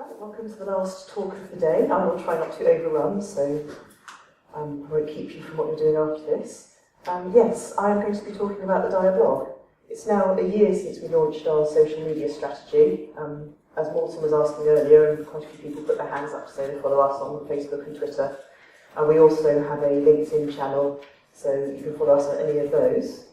Right, welcome to the last talk of the day. I will try not to overrun, so I won't keep you from what you're doing after this. Yes, I am going to be talking about the Dyalog. It's now a year since we launched our social media strategy. As Morton was asking earlier, and quite a few people put their hands up to say they follow us on Facebook and Twitter. And we also have a LinkedIn channel, so you can follow us on any of those.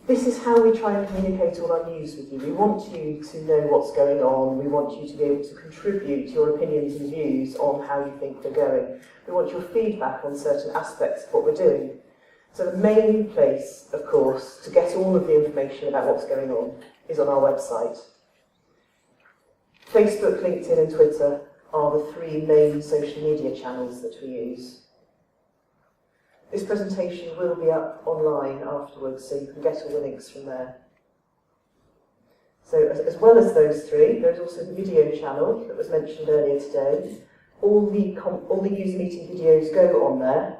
This is how we try and communicate all our news with you. We want you to know what's going on. We want you to be able to contribute your opinions and views on how you think we're going. We want your feedback on certain aspects of what we're doing. So the main place, of course, to get all of the information about what's going on is on our website. Facebook, LinkedIn and Twitter are the three main social media channels that we use. This presentation will be up online afterwards, so you can get all the links from there. So as well as those three, there's also the video channel that was mentioned earlier today. All the user meeting videos go on there,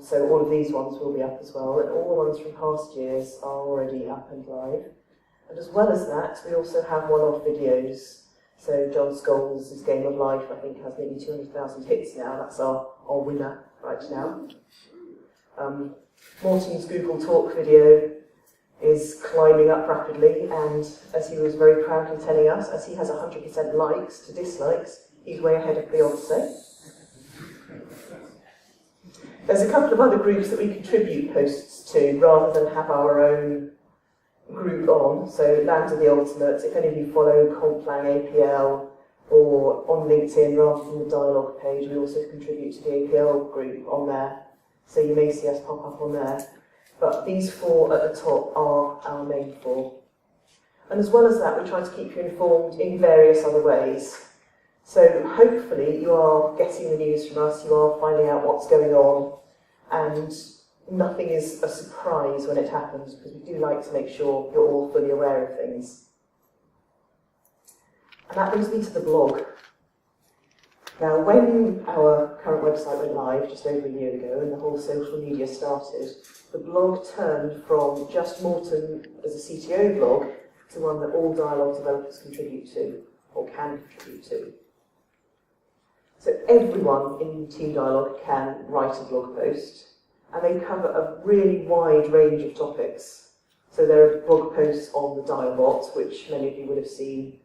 so all of these ones will be up as well, and all the ones from past years are already up and live. And as well as that, we also have one-off videos. So John Scholes' Game of Life, I think, has nearly 200,000 hits now. That's our winner right now. Morton's Google Talk video is climbing up rapidly, and as he was very proudly telling us, as he has 100% likes to dislikes, he's way ahead of Beyonce. There's a couple of other groups that we contribute posts to rather than have our own group on. So Land of the Ultimates, if any of you follow Complang APL or on LinkedIn rather than the Dyalog page, we also contribute to the APL group on there. So you may see us pop up on there. But these four at the top are our main four. And as well as that, we try to keep you informed in various other ways. So hopefully you are getting the news from us, you are finding out what's going on, and nothing is a surprise when it happens, because we do like to make sure you're all fully aware of things. And that brings me to the blog. Now, when our current website went live just over a year ago and the whole social media started, the blog turned from just Morton as a CTO blog to one that all Dyalog developers contribute to, or can contribute to. So everyone in Team Dyalog can write a blog post, and they cover a really wide range of topics. So there are blog posts on the Dialbot, which many of you would have seen,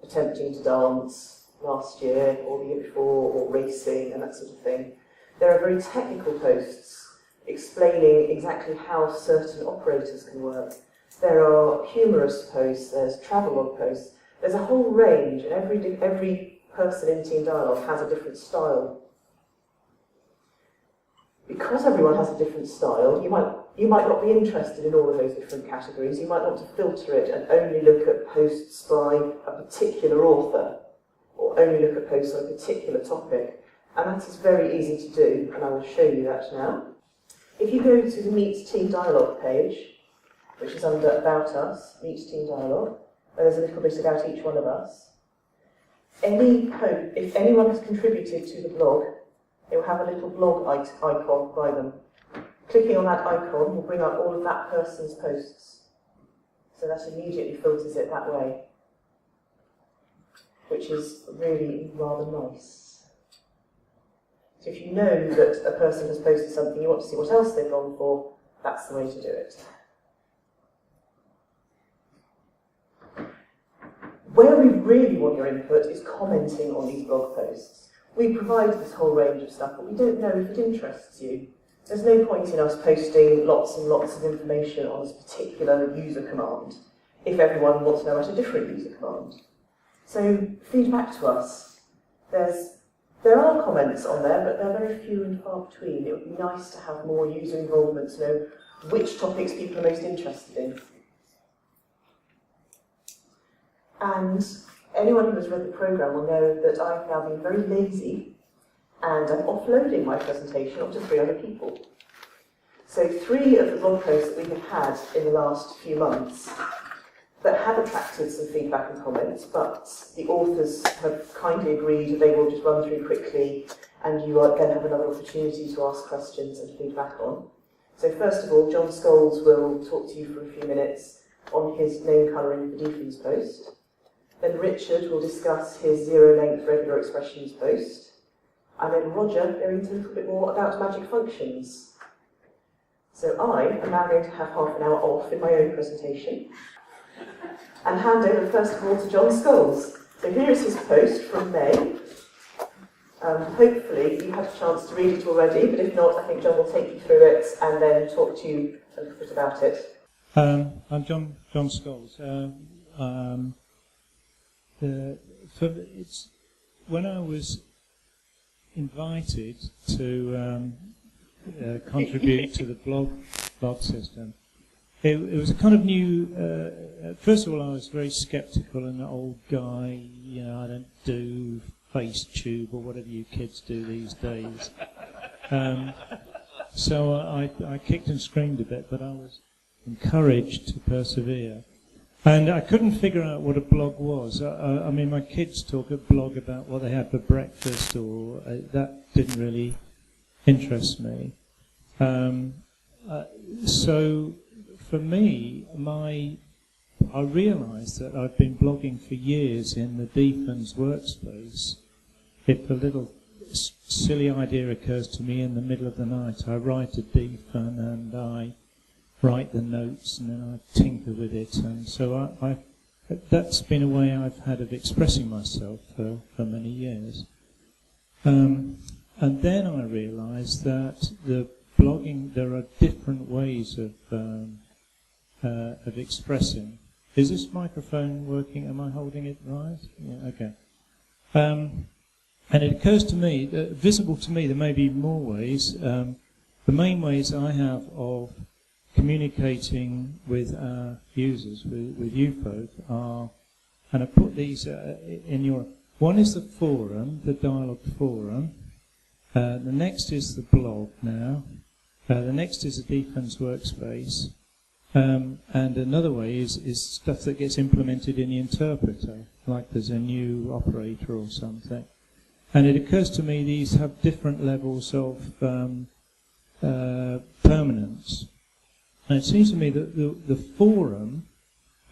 attempting to dance last year or the year before, or racing and that sort of thing. There are very technical posts explaining exactly how certain operators can work. There are humorous posts, there's travelogue posts, there's a whole range, and every person in Team Dyalog has a different style. Because everyone has a different style, you might not be interested in all of those different categories. You might want to filter it and only look at posts by a particular author, or only look at posts on a particular topic. And that is very easy to do, and I will show you that now. If you go to the Meet Team Dyalog page, which is under About Us, Meet Team Dyalog, there's a little bit about each one of us. If anyone has contributed to the blog, it will have a little blog icon by them. Clicking on that icon will bring up all of that person's posts. So that immediately filters it that way, which is really rather nice. So if you know that a person has posted something, you want to see what else they've gone for, that's the way to do it. Where we really want your input is commenting on these blog posts. We provide this whole range of stuff, but we don't know if it interests you. There's no point in us posting lots and lots of information on this particular user command if everyone wants to know about a different user command. So feedback to us. There are comments on there, but they're very few and far between. It would be nice to have more user involvement to know which topics people are most interested in. And anyone who has read the programme will know that I've now been very lazy, and I'm offloading my presentation onto 3 other people. So 3 of the blog posts that we have had in the last few months that have attracted some feedback and comments, but the authors have kindly agreed that they will just run through quickly, and you are then have another opportunity to ask questions and feedback on. So first of all, John Scholes will talk to you for a few minutes on his name colouring for dfns post. Then Richard will discuss his zero-length regular expressions post. And then Roger going into a little bit more about magic functions. So I am now going to have half an hour off in my own presentation and hand over first of all to John Scholes. So here is his post from May. Hopefully you had a chance to read it already, but if not, I think John will take you through it and then talk to you a little bit about it. I'm John Scholes. When I was invited to contribute to the blog system, it was a kind of new. First of all, I was very sceptical and an old guy. I don't do FaceTube or whatever you kids do these days. So I kicked and screamed a bit, but I was encouraged to persevere. And I couldn't figure out what a blog was. I mean, my kids talk at blog about what they had for breakfast, or that didn't really interest me. So for me, I realised that I've been blogging for years in the dfns workspace. If a little silly idea occurs to me in the middle of the night, I write a dfn and I write the notes and then I tinker with it. And so that's been a way I've had of expressing myself for many years. And then I realised that the blogging, there are different ways of expressing. Is this microphone working? Am I holding it right? Yeah, okay. And it occurs to me, visible to me, there may be more ways. The main ways I have of communicating with our users, with you folk, are, and I put these in your, one is the forum, the dialogue forum. The next is the blog now. The next is the dfns workspace. And another way is stuff that gets implemented in the interpreter, like there's a new operator or something. And it occurs to me these have different levels of permanence. And it seems to me that the forum,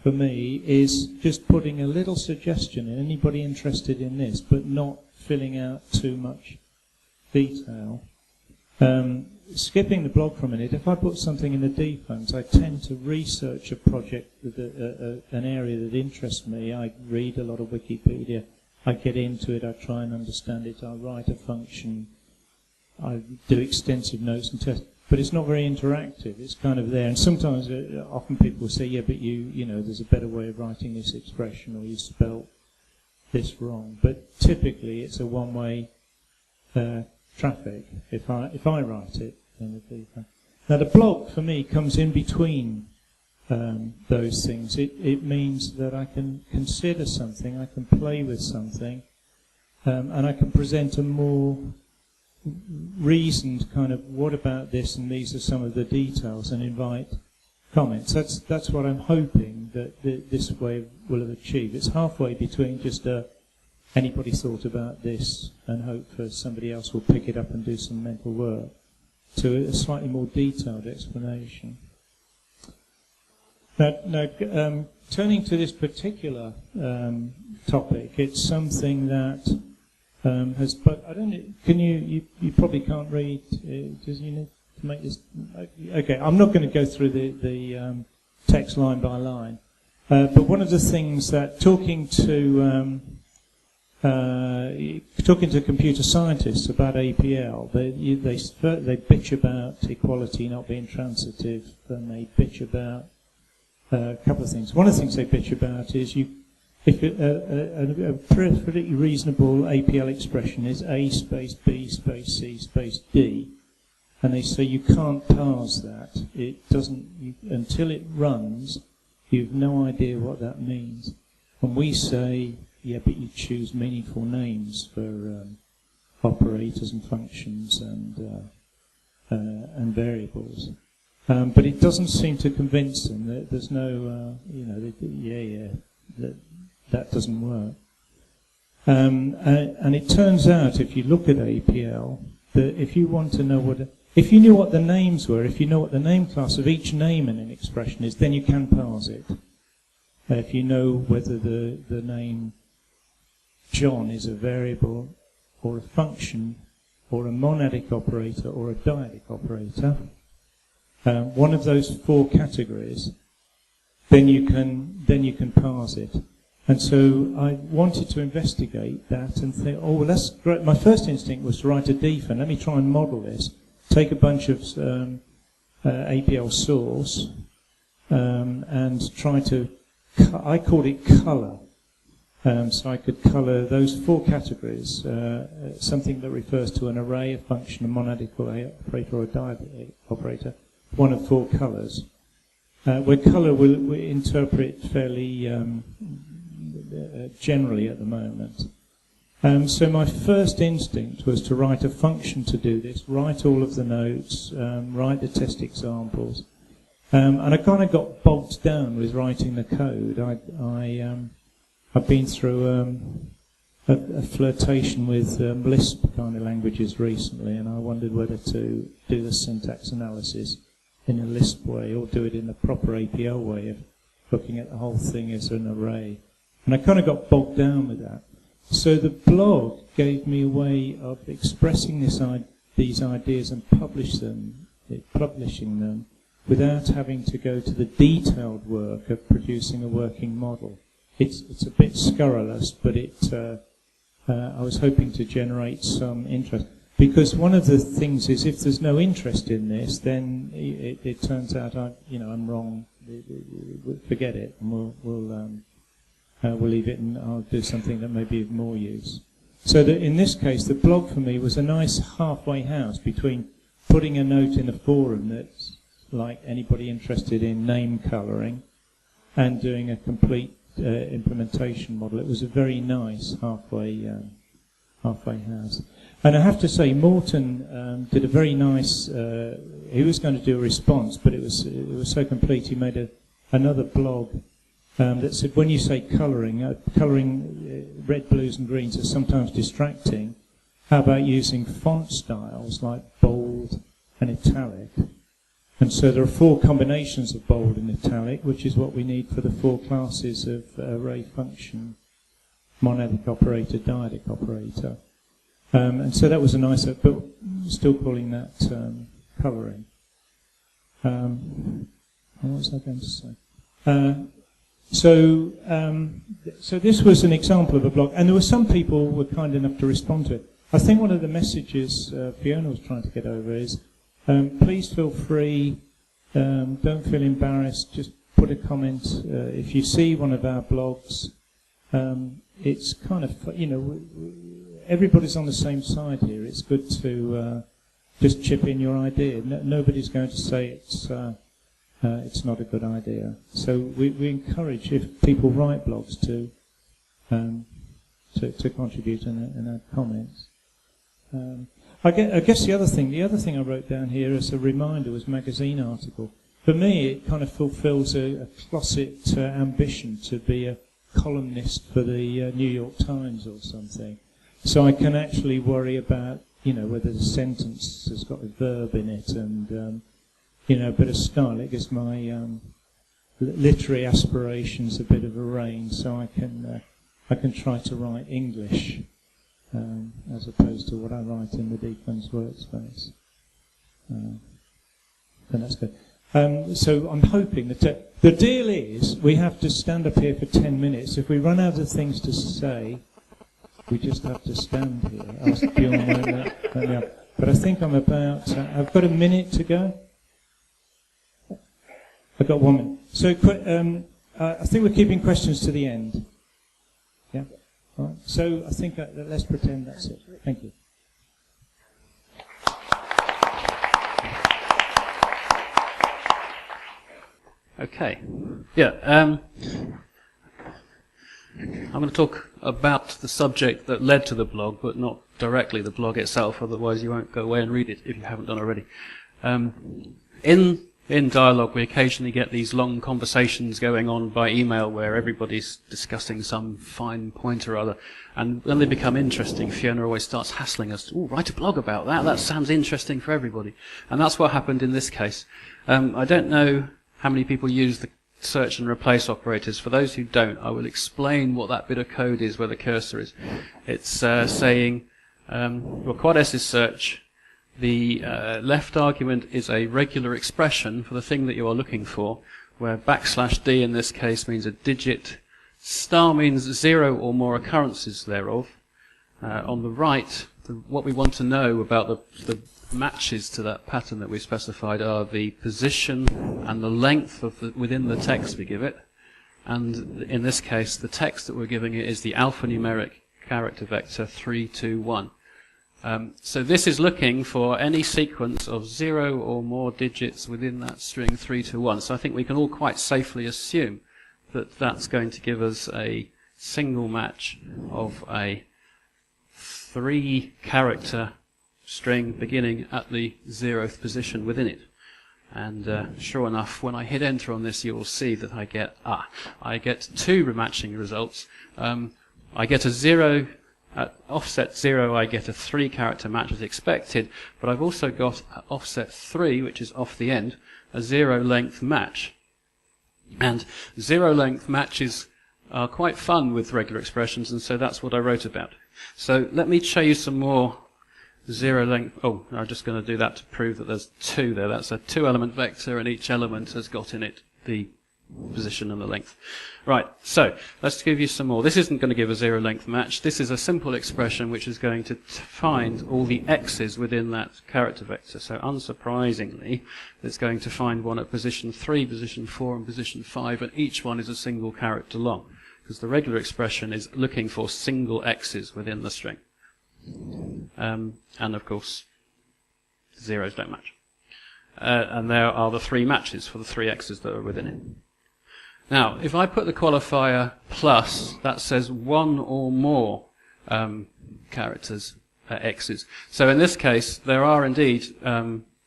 for me, is just putting a little suggestion in, anybody interested in this, but not filling out too much detail. Skipping the blog for a minute, if I put something in the dfns, I tend to research a project, an area that interests me. I read a lot of Wikipedia, I get into it, I try and understand it, I write a function, I do extensive notes and tests, but it's not very interactive, it's kind of there. And sometimes, often people will say, yeah, but you know, there's a better way of writing this expression, or you spelt this wrong. But typically it's a one-way traffic if I write it in the dfn. Now the blog for me comes in between those things. It means that I can consider something, I can play with something, and I can present a more reasoned kind of what about this, and these are some of the details, and invite comments. That's what I'm hoping that this way will have achieved. It's halfway between just anybody thought about this and hope for somebody else will pick it up and do some mental work, to a slightly more detailed explanation. Now turning to this particular topic, it's something that has. But I don't know. Can you probably can't read? Does you need to make this? Okay, I'm not going to go through the text line by line. But one of the things that talking to computer scientists about APL, they bitch about equality not being transitive, and they bitch about a couple of things. One of the things they bitch about is if a pretty reasonable APL expression is A space B space C space D, and they say you can't parse that. It doesn't until it runs. You've no idea what that means. And we say, yeah, but you choose meaningful names for operators and functions and variables. But it doesn't seem to convince them. There's no, that doesn't work. And it turns out, if you look at APL, that if you want to know if you knew what the names were, if you know what the name class of each name in an expression is, then you can parse it. if you know whether the name John is a variable or a function or a monadic operator or a dyadic operator, one of those 4 categories, then you can parse it. And so I wanted to investigate that and think, oh, well, that's great. My first instinct was to write a dfn. Let me try and model this. Take a bunch of APL source and try to, I called it colour. So I could colour those 4 categories, something that refers to an array, a function, a monadic operator, or a dyadic operator, one of 4 colours. Where colour will interpret fairly generally at the moment. So my first instinct was to write a function to do this, write all of the notes, write the test examples. And I kind of got bogged down with writing the code. I've been through a flirtation with Lisp kind of languages recently, and I wondered whether to do the syntax analysis in a Lisp way or do it in the proper APL way of looking at the whole thing as an array. And I kind of got bogged down with that. So the blog gave me a way of expressing these ideas and publishing them without having to go to the detailed work of producing a working model. It's a bit scurrilous, but I was hoping to generate some interest. Because one of the things is, if there's no interest in this, then it turns out I'm wrong. Forget it, and we'll leave it, and I'll do something that may be of more use. So that in this case, the blog for me was a nice halfway house between putting a note in a forum that's like anybody interested in name colouring, and doing a complete implementation model. It was a very nice halfway house. And I have to say, Morton did a very nice. He was going to do a response, but it was so complete. He made another blog that said, when you say colouring red, blues, and greens are sometimes distracting. How about using font styles like bold and italic? And so there are 4 combinations of bold and italic, which is what we need for the 4 classes of array function, monadic operator, dyadic operator. And so that was a nice, but still calling that colouring. What was I going to say? So this was an example of a blog, and there were some people who were kind enough to respond to it. I think one of the messages Fiona was trying to get over is, please feel free, don't feel embarrassed, just put a comment. If you see one of our blogs, it's kind of, everybody's on the same side here. It's good to just chip in your idea. Nobody's going to say it's not a good idea. So we encourage, if people write blogs, to contribute and add comments. I guess the other thing I wrote down here as a reminder was magazine article. For me, it kind of fulfills a closet ambition to be a columnist for the New York Times or something. So I can actually worry about, whether the sentence has got a verb in it and, a bit of style. It gives my literary aspirations a bit of a rein, so I can try to write English as opposed to what I write in the dfns workspace. And that's good. So I'm hoping that the deal is we have to stand up here for 10 minutes. If we run out of things to say, we just have to stand here. Ask Bjorn let me up. But I think I'm about. I've got a minute to go. I've got 1 minute. So I think we're keeping questions to the end. Yeah. All right. So I think let's pretend that's it. Thank you. Okay. Yeah. I'm going to talk about the subject that led to the blog, but not directly the blog itself, otherwise you won't go away and read it if you haven't done already. In Dialog, we occasionally get these long conversations going on by email where everybody's discussing some fine point or other, and when they become interesting, Fiona always starts hassling us, "Oh, write a blog about that, that sounds interesting for everybody." And that's what happened in this case. I don't know how many people use the search and replace operators. For those who don't, I will explain what that bit of code is where the cursor is. It's saying, well, quad S is search. The left argument is a regular expression for the thing that you are looking for, where \d in this case means a digit, star means 0 or more occurrences thereof. On the right, what we want to know about the matches to that pattern that we specified are the position and the length of within the text we give it. And in this case, the text that we're giving it is the alphanumeric character vector 321. So this is looking for any sequence of 0 or more digits within that string 321. So I think we can all quite safely assume that that's going to give us a single match of a 3-character string beginning at the 0th position within it. And sure enough, when I hit enter on this, you will see that I get 2 rematching results. I get a 0 at offset 0. I get a 3-character match as expected, but I've also got at offset 3, which is off the end, a 0-length match. And 0-length matches are quite fun with regular expressions, and so that's what I wrote about. So let me show you some more 0-length. Oh, I'm just going to do that to prove that there's 2 there. That's a 2-element vector, and each element has got in it the position and the length. Right, so let's give you some more. This isn't going to give a 0-length match. This is a simple expression which is going to find all the x's within that character vector. So unsurprisingly, it's going to find one at position 3, position 4, and position 5, and each one is a single character long, because the regular expression is looking for single x's within the string. And of course, zeros don't match. And there are the 3 matches for the 3 x's that are within it. Now, if I put the qualifier plus, that says 1 or more characters, x's. So in this case, there are indeed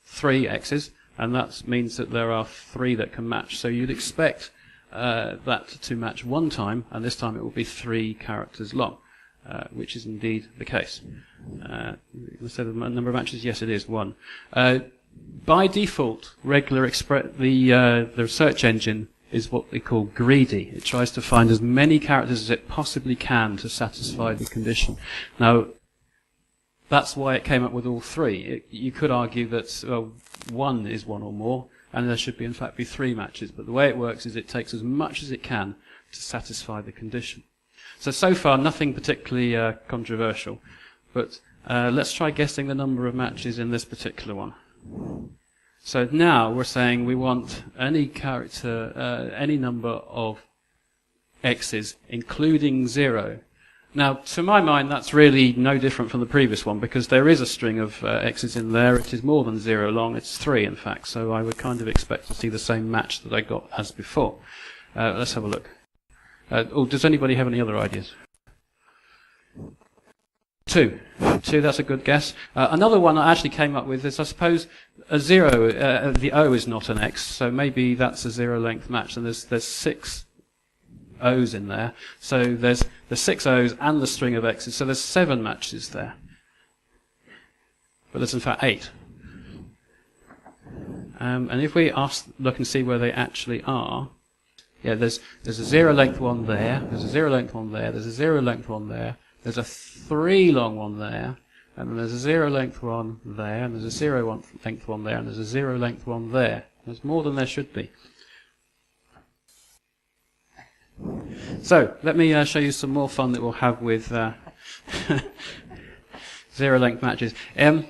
3 x's, and that means that there are 3 that can match. So you'd expect that to match 1 time, and this time it will be 3 characters long, which is indeed the case. Let's say the number of matches, yes, it is 1. By default, the search engine is what they call greedy. It tries to find as many characters as it possibly can to satisfy the condition. Now, that's why it came up with all 3. You could argue that 1 is 1 or more, and there should be, in fact, be 3 matches. But the way it works is it takes as much as it can to satisfy the condition. So far, nothing particularly controversial. But let's try guessing the number of matches in this particular one. So now we're saying we want any character, any number of x's, including 0. Now, to my mind, that's really no different from the previous one, because there is a string of x's in there. It is more than 0 long. It's 3, in fact. So I would kind of expect to see the same match that I got as before. Let's have a look. Does anybody have any other ideas? 2, that's a good guess. Another one I actually came up with is, I suppose, a 0, the O is not an X, so maybe that's a 0-length match, and there's 6 O's in there. So there's the 6 O's and the string of X's, so there's 7 matches there. But there's in fact 8. And if we look and see where they actually are, yeah, there's a 0-length one there, there's a 0-length one there, there's a 0-length one there, there's a 3-long one there, and then there's a 0-length one there, and there's a 0-length one there, and there's a 0-length one there. There's more than there should be. So, let me show you some more fun that we'll have with 0-length matches. In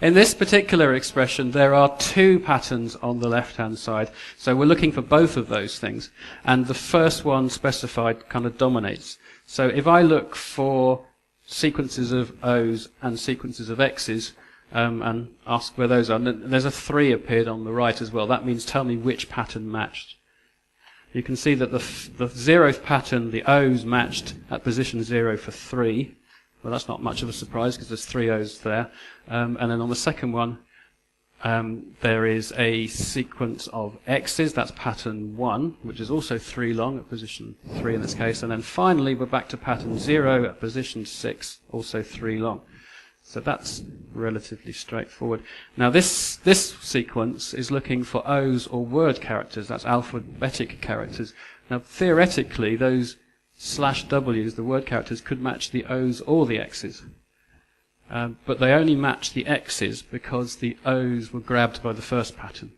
this particular expression, there are 2 patterns on the left-hand side. So we're looking for both of those things. And the first one specified kind of dominates. So if I look for sequences of O's and sequences of X's, and ask where those are, and there's a 3 appeared on the right as well. That means tell me which pattern matched. You can see that the 0th pattern, the O's matched at position 0 for 3. Well, that's not much of a surprise because there's 3 O's there. And then on the second one, there is a sequence of X's, that's pattern 1, which is also 3 long at position 3 in this case. And then finally, we're back to pattern 0 at position 6, also 3 long. So that's relatively straightforward. Now this sequence is looking for O's or word characters. That's alphabetic characters. Now theoretically, those /W's, the word characters, could match the O's or the X's. But they only match the X's because the O's were grabbed by the first pattern.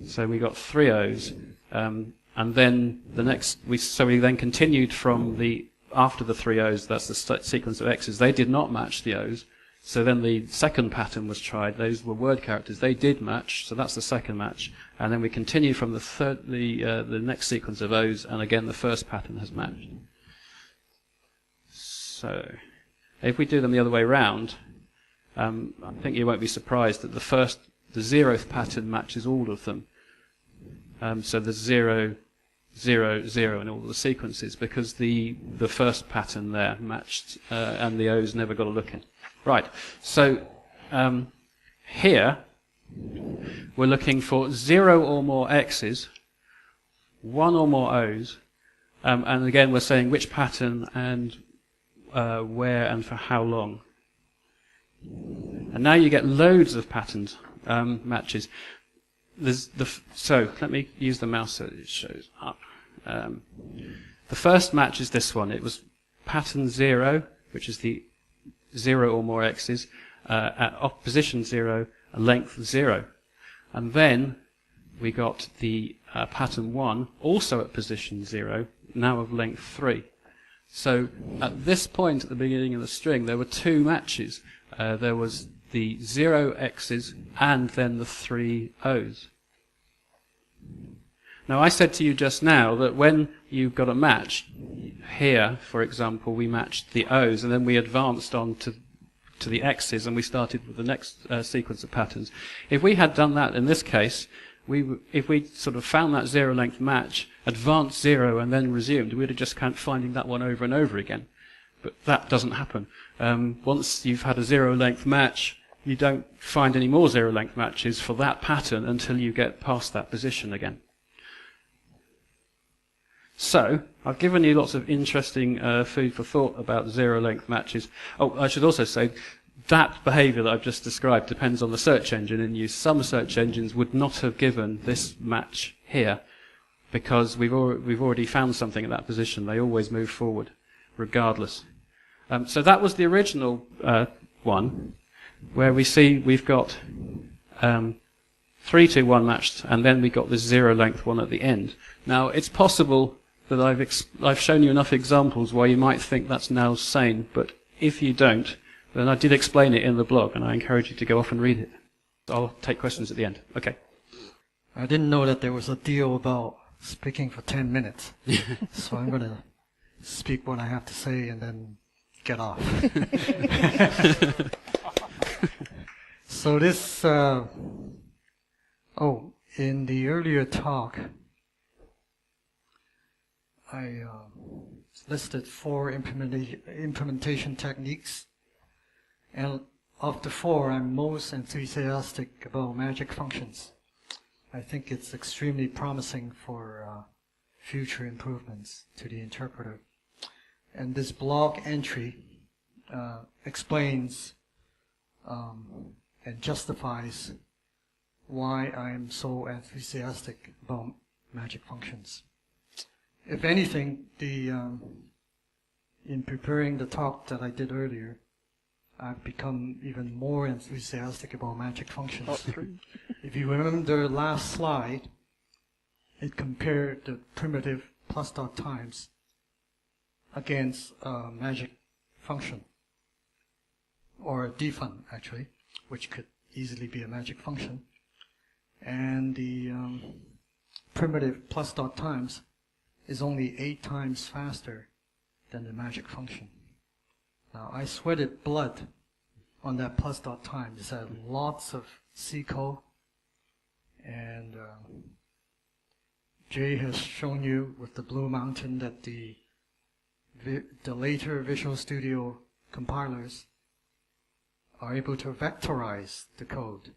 So we got 3 O's, and then the next. We then continued from after the 3 O's. That's the sequence of X's. They did not match the O's. So then the second pattern was tried. Those were word characters. They did match. So that's the second match. And then we continue from the next sequence of O's, and again the first pattern has matched. So if we do them the other way round, I think you won't be surprised that the 0th pattern matches all of them. So there's 0, 0, 0 in all the sequences because the first pattern there matched, and the O's never got a look in. Right, so here we're looking for 0 or more X's, 1 or more O's, and again we're saying which pattern and where and for how long. And now you get loads of patterns matches. So let me use the mouse so that it shows up. The first match is this one. It was pattern 0, which is the 0 or more X's, at position 0, length 0. And then we got the pattern 1, also at position 0, now of length 3. So at this point at the beginning of the string, there were 2 matches. There was the 0 X's and then the 3 O's. Now I said to you just now that when you got a match, here, for example, we matched the O's and then we advanced on to the X's and we started with the next sequence of patterns. If we had done that in this case, if we sort of found that 0 length match, advanced 0 and then resumed, we'd have just kept finding that one over and over again. But that doesn't happen. Once you've had a 0 length match, you don't find any more 0 length matches for that pattern until you get past that position again. So, I've given you lots of interesting food for thought about 0 length matches. Oh, I should also say, that behaviour that I've just described depends on the search engine in use. Some search engines would not have given this match here because we've already found something at that position. They always move forward, regardless. So that was the original one, where we see we've got 3, 2, 1 matched, and then we got this 0 length one at the end. Now, it's possible that I've shown you enough examples where you might think that's now sane, but if you don't, then I did explain it in the blog, and I encourage you to go off and read it. I'll take questions at the end. Okay. I didn't know that there was a deal about speaking for 10 minutes, so I'm going to speak what I have to say and then get off. So this, in the earlier talk, I listed 4 implementation techniques, and of the 4, I'm most enthusiastic about magic functions. I think it's extremely promising for future improvements to the interpreter. And this blog entry explains and justifies why I'm so enthusiastic about magic functions. If anything, in preparing the talk that I did earlier, I've become even more enthusiastic about magic functions. If you remember the last slide, it compared the primitive plus dot times against a magic function, or a dfun actually, which could easily be a magic function. And the primitive plus dot times is only 8 times faster than the magic function. Now, I sweated blood on that plus dot time. It had lots of C code, and Jay has shown you with the Blue Mountain that the later Visual Studio compilers are able to vectorize the code.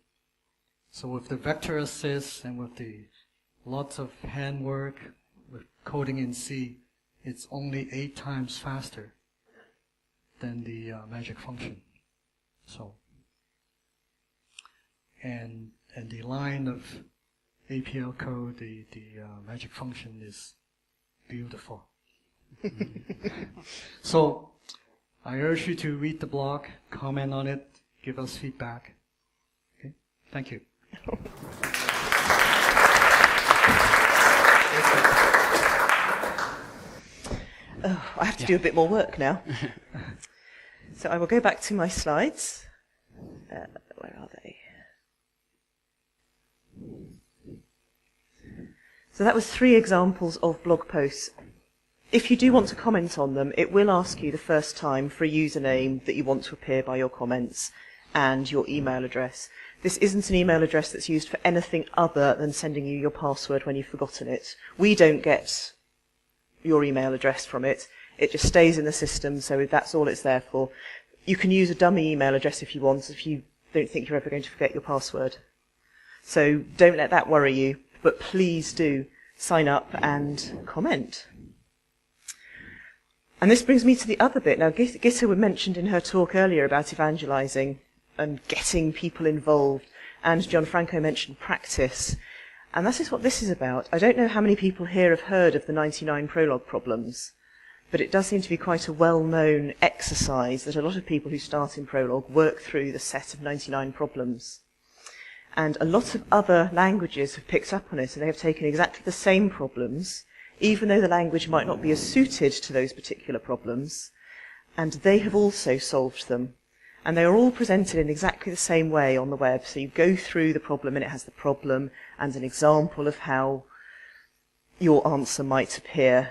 So with the vector assist and with the lots of handwork with coding in C, it's only 8 times faster than the magic function. So, and the line of APL code, the magic function is beautiful. So, I urge you to read the blog, comment on it, give us feedback. Okay, thank you. Oh, I have to do a bit more work now. So I will go back to my slides. Where are they? So that was 3 examples of blog posts. If you do want to comment on them, it will ask you the first time for a username that you want to appear by your comments and your email address. This isn't an email address that's used for anything other than sending you your password when you've forgotten it. We don't get your email address from it. It just stays in the system, so that's all it's there for. You can use a dummy email address if you want, if you don't think you're ever going to forget your password. So don't let that worry you, but please do sign up and comment. And this brings me to the other bit. Now, Gitta mentioned in her talk earlier about evangelizing and getting people involved, and Gianfranco mentioned practice. And that is what this is about. I don't know how many people here have heard of the 99 prologue problems, but it does seem to be quite a well-known exercise that a lot of people who start in prologue work through the set of 99 problems. And a lot of other languages have picked up on it, and they have taken exactly the same problems, even though the language might not be as suited to those particular problems, and they have also solved them. And they are all presented in exactly the same way on the web. So you go through the problem, and it has the problem and an example of how your answer might appear,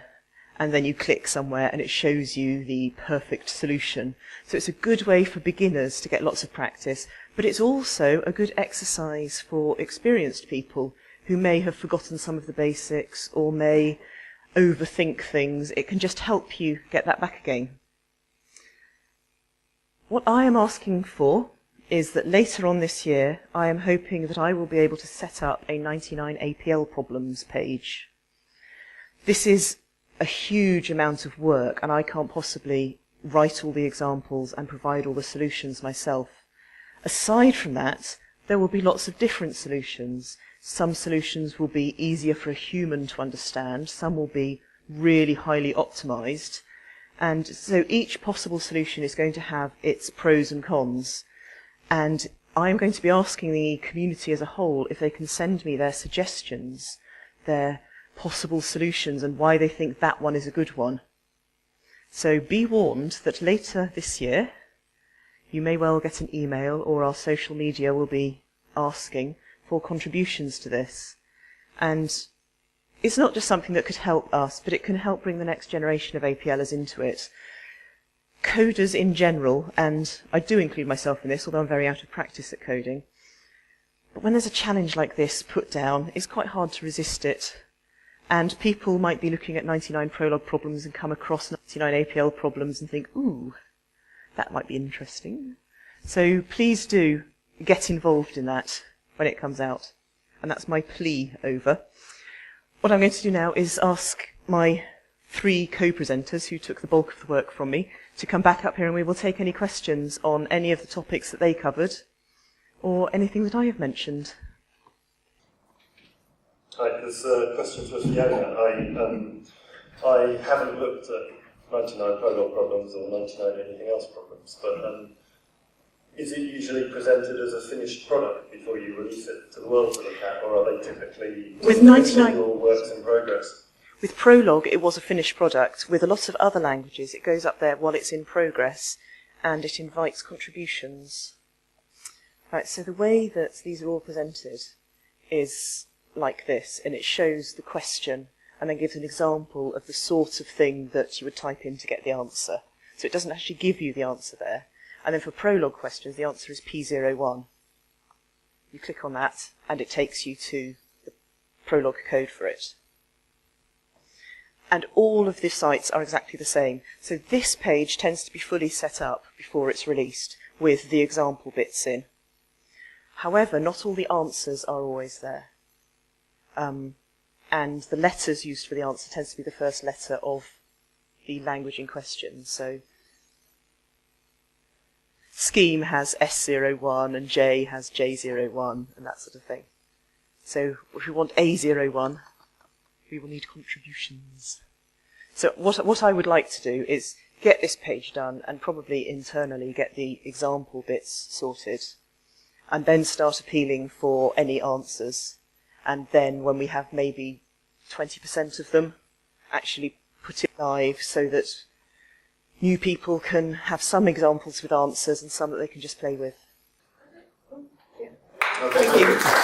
and then you click somewhere and it shows you the perfect solution. So it's a good way for beginners to get lots of practice, but it's also a good exercise for experienced people who may have forgotten some of the basics or may overthink things. It can just help you get that back again. What I am asking for is that later on this year, I am hoping that I will be able to set up a 99 APL problems page. This is a huge amount of work, and I can't possibly write all the examples and provide all the solutions myself. Aside from that, there will be lots of different solutions. Some solutions will be easier for a human to understand, some will be really highly optimized, and so each possible solution is going to have its pros and cons. And I'm going to be asking the community as a whole if they can send me their suggestions, their possible solutions, and why they think that one is a good one. So be warned that later this year, you may well get an email, or our social media will be asking for contributions to this. And it's not just something that could help us, but it can help bring the next generation of APLers into it. Coders in general, and I do include myself in this, although I'm very out of practice at coding, but when there's a challenge like this put down, it's quite hard to resist it. And people might be looking at 99 prologue problems and come across 99 APL problems and think, ooh, that might be interesting. So please do get involved in that when it comes out. And that's my plea over. What I'm going to do now is ask my 3 co-presenters who took the bulk of the work from me to come back up here, and we will take any questions on any of the topics that they covered or anything that I have mentioned. Hi, there's questions for Fiona. I haven't looked at 99 prologue problems or 99 anything else problems, but is it usually presented as a finished product before you release it to the world to look at, or are they typically with 99 works in progress? With Prolog, it was a finished product. With a lot of other languages, it goes up there while it's in progress, and it invites contributions. Right, so the way that these are all presented is like this, and it shows the question and then gives an example of the sort of thing that you would type in to get the answer. So it doesn't actually give you the answer there. And then for Prolog questions, the answer is P01. You click on that, and it takes you to the Prolog code for it. And all of the sites are exactly the same. So this page tends to be fully set up before it's released with the example bits in. However, not all the answers are always there. And the letters used for the answer tends to be the first letter of the language in question. So scheme has S01 and J has J01 and that sort of thing. So if we want A01, we will need contributions. So what I would like to do is get this page done and probably internally get the example bits sorted, and then start appealing for any answers. And then when we have maybe 20% of them, actually put it live so that new people can have some examples with answers and some that they can just play with. Okay, Thank you.